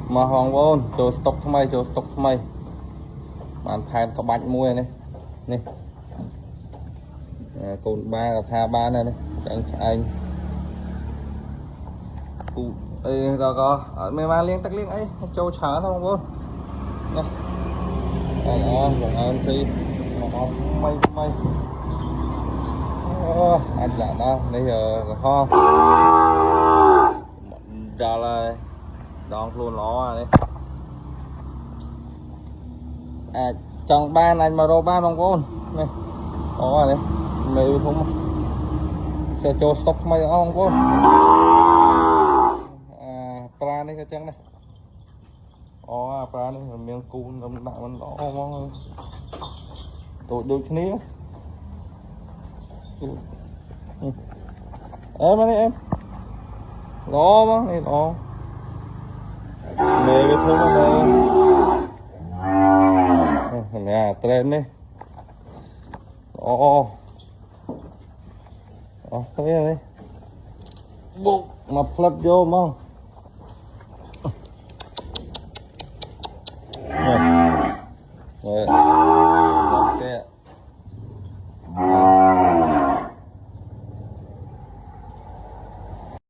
mà hoàng vốn cho stock thay bạn thay có bạch mua này nè cồn ba là tha ba này này anh cụ đây rồi có mấy ba liên tắc liên ấy châu chả thôi vốn nè đó vòng ơn thì mây anh là đó bây giờ ho ra là đòn luôn nó này trong ban anh mà rô ban không có này có này mày không sẽ cho stock mày không có pra này cái chân này pra này miếng cùn đậm đậm mình đó không tụi đôi cái ní em đây em đó mà này đó mày cái thứ này nè trend đi thấy đây bộ mà plug vô không